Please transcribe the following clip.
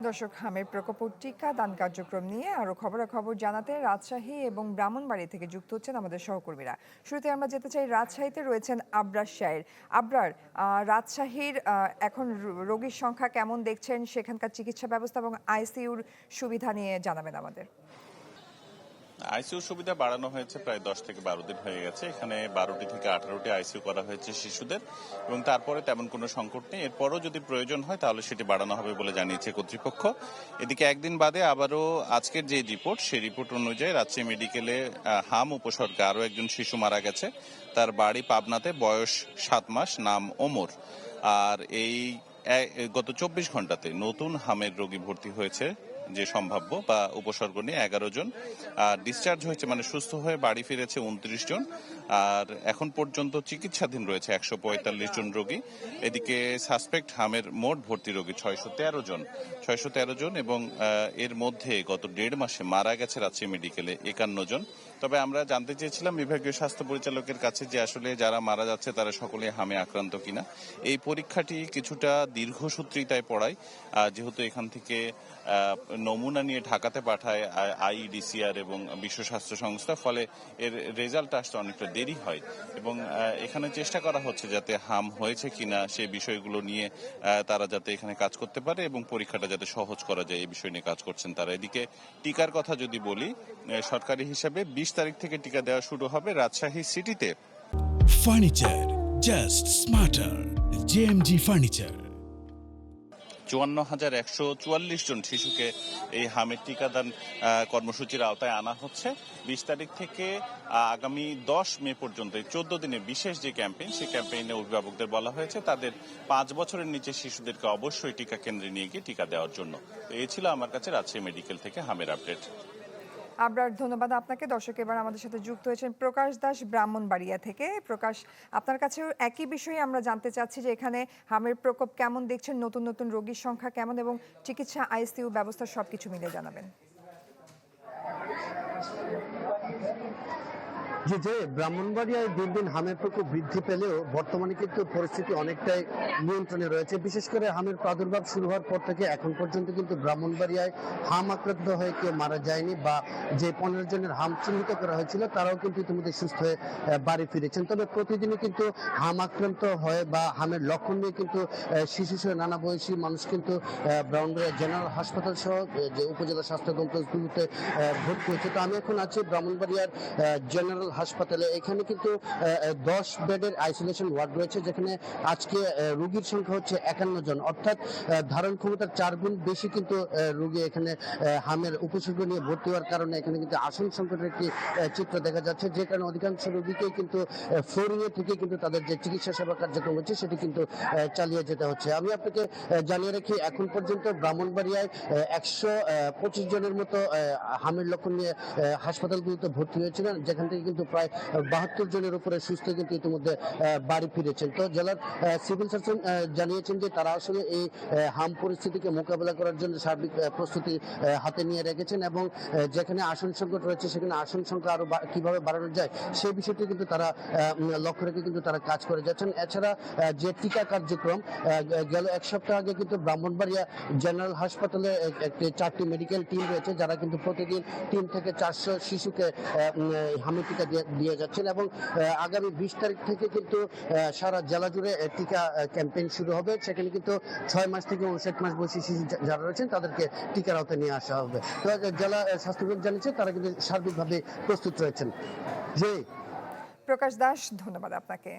দর্শক, হামের প্রকোপ টিকা দান কার্যক্রম নিয়ে আরো খবরাখবর জানাতে রাজশাহী এবং ব্রাহ্মণবাড়ী থেকে যুক্ত হচ্ছেন আমাদের সহকর্মীরা। শুরুতে আমরা যেতে চাই রাজশাহীতে রয়েছেন আবরার শায়ের। আবরার, রাজশাহীর এখন রোগীর সংখ্যা কেমন দেখছেন, সেখানকার চিকিৎসা ব্যবস্থা এবং আইসিইউর সুবিধা নিয়ে জানাবেন আমাদের। আইসিইউ সুবিধা বাড়ানো হয়েছে, প্রায় 10 থেকে 12 দিন হয়ে গেছে। এখানে 12টি থেকে 18টি আইসিইউ করা হয়েছে শিশুদের, এবং তারপরে তেমন কোনো সংকট নেই। এরপরও যদি প্রয়োজন হয় তাহলে সেটি বাড়ানো হবে বলে জানিয়েছে কর্তৃপক্ষ। এদিকে একদিন বাদে আবারও আজকের যে রিপোর্ট, সেই রিপোর্ট অনুযায়ী রাজশাহী মেডিকেলে হাম উপসর্গে আরও একজন শিশু মারা গেছে। তার বাড়ি পাবনাতে, বয়স 7 মাস, নাম ওমর। আর এই গত 24 ঘন্টাতে নতুন হামের রোগী ভর্তি হয়েছে যে সম্ভাব্য বা উপসর্গ নিয়ে 11 জন। আর ডিসচার্জ হয়েছে, মানে সুস্থ হয়ে বাড়ি ফিরেছে 29 জন। আর এখন পর্যন্ত চিকিৎসাধীন রয়েছে 145 জন রোগী। এদিকে সাসপেক্ট হামের মোট ভর্তি রোগী 613 জন, এবং এর মধ্যে গত 1.5 মাসে মারা গেছে রাজশাহী মেডিকেলে 51 জন। তবে আমরা জানতে চেয়েছিলাম বিভাগীয় স্বাস্থ্য পরিচালকের কাছে যে আসলে যারা মারা যাচ্ছে তারা সকলে হামে আক্রান্ত কিনা। এই পরীক্ষাটি কিছুটা দীর্ঘসূত্রিতায় পড়ায়, যেহেতু এখান থেকে নমুনা নিয়ে ঢাকাতে পাঠায় আইইডিসিআর এবং বিশ্ব স্বাস্থ্য সংস্থা, ফলে এর রেজাল্ট আসতে অনেকটা দেরি হয়। এবং এখানে চেষ্টা করা হচ্ছে যাতে হাম হয়েছে কিনা সেই বিষয়গুলো নিয়ে তারা যাতে এখানে কাজ করতে পারে এবং পরীক্ষাটা যাতে সহজ করা যায়, এই বিষয় নিয়ে কাজ করছেন তারা। এদিকে টিকার কথা যদি বলি, সরকারি হিসাবে 20 তারিখ থেকে টিকা দেওয়া শুরু হবে রাজশাহী সিটিতে। Furniture just smarter, JMG furniture. 54,144 জন শিশুকে এই হামের টিকাদান কর্মসূচির আওতায় আনা হচ্ছে। 20 তারিখ থেকে আগামী 10 মে পর্যন্ত এই 14 দিনের বিশেষ যে ক্যাম্পেইন, সেই ক্যাম্পেইনে অভিভাবকদের বলা হয়েছে তাদের 5 বছরের নিচে শিশুদেরকে অবশ্যই টিকা কেন্দ্রে নিয়ে গিয়ে টিকা দেওয়ার জন্য। তো এই ছিল আমার কাছে রাজশাহী মেডিকেল থেকে হামের আপডেট। আবরার, ধন্যবাদ আপনাকে। দর্শক, এবার আমাদের সাথে যুক্ত হয়েছেন প্রকাশ দাস ব্রাহ্মণবাড়িয়া থেকে। প্রকাশ, আপনার কাছেও একই বিষয়ে আমরা জানতে চাচ্ছি যে এখানে হামের প্রকোপ কেমন দেখছেন, নতুন নতুন রোগীর সংখ্যা কেমন এবং চিকিৎসা আইসিইউ ব্যবস্থা সবকিছু মিলে জানাবেন। যে ব্রাহ্মণবাড়িয়ায় দিন দিন হামের প্রকোপ বৃদ্ধি পেলেও বর্তমানে কিন্তু পরিস্থিতি অনেকটাই নিয়ন্ত্রণে রয়েছে। বিশেষ করে হামের প্রাদুর্ভাব শুরু হওয়ার পর থেকে এখন পর্যন্ত কিন্তু ব্রাহ্মণবাড়িয়ায় হাম আক্রান্ত হয়ে কেউ মারা যায়নি, বা যে 15 জনের হাম চিহ্নিত করা হয়েছিল তারাও কিন্তু ইতিমধ্যে সুস্থ হয়ে বাড়ি ফিরেছেন। তবে প্রতিদিনই কিন্তু হাম আক্রান্ত হয় বা হামের লক্ষণ নিয়ে কিন্তু শিশু সহ নানা বয়সী মানুষ কিন্তু ব্রাহ্মণবাড়িয়া জেনারেল হাসপাতাল সহ যে উপজেলা স্বাস্থ্য কমপ্লেক্সগুলোতে ভর্তি হয়েছে। তো আমি এখন আছি ব্রাহ্মণবাড়িয়ার জেনারেল হাসপাতালে। এখানে কিন্তু 10 বেডের আইসোলেশন ওয়ার্ড রয়েছে, যেখানে আজকে রোগীর সংখ্যা হচ্ছে 51 জন, অর্থাৎ ধারণ ক্ষমতার 4 গুণ বেশি কিন্তু রোগী এখানে হামের উপসর্গ নিয়ে ভর্তি হওয়ার কারণে এখানে কিন্তু আসন সংকটের একটি চিত্র দেখা যাচ্ছে, যে কারণে অধিকাংশ রোগীকেই কিন্তু ফ্লোরিং থেকে কিন্তু তাদের যে চিকিৎসা সেবা কার্যক্রম হচ্ছে সেটি কিন্তু চালিয়ে যেতে হচ্ছে। আমি আপনাকে জানিয়ে রাখি, এখন পর্যন্ত ব্রাহ্মণবাড়িয়ায় 125 জনের মতো হামের লক্ষণ নিয়ে হাসপাতালগুলোতে ভর্তি হয়েছিলেন, যেখান থেকে কিন্তু প্রায় 72 জনের উপরে সুস্থ কিন্তু ইতিমধ্যে বাড়ি ফিরেছেন। তো জেলার সিভিল সার্জন জানিয়েছেন যে তারা আসলে এই হাম পরিস্থিতিকে মোকাবেলা করার জন্য সার্বিক প্রস্তুতি হাতে নিয়ে রেখেছেন, এবং যেখানে আসন সংকট রয়েছে সেখানে আসন সংখ্যা আরো কিভাবে বাড়ানো যায় সেই বিষয়টি কিন্তু তারা লক্ষ্য রেখে কিন্তু তারা কাজ করে যাচ্ছেন। এছাড়া যে টিকা কার্যক্রম, গেল 1 সপ্তাহ আগে কিন্তু ব্রাহ্মণবাড়িয়া জেনারেল হাসপাতালে একটি 4টি মেডিকেল টিম রয়েছে, যারা কিন্তু প্রতিদিন 3 থেকে 400 শিশুকে হামের টিকা দিয়ে যাচ্ছেন, এবং আগামী 20 তারিখ থেকে কিন্তু সারা জেলা জুড়ে টিকা ক্যাম্পেইন শুরু হবে। সেখানে কিন্তু 6 মাস থেকে 59 মাস বয়সী শিশু যারা রয়েছেন তাদেরকে টিকার আওতায় নিয়ে আসা হবে। তো জেলা স্বাস্থ্য বিভাগ জানিয়েছে তারা কিন্তু সার্বিকভাবে প্রস্তুত রয়েছেন। প্রকাশ দাস, ধন্যবাদ আপনাকে।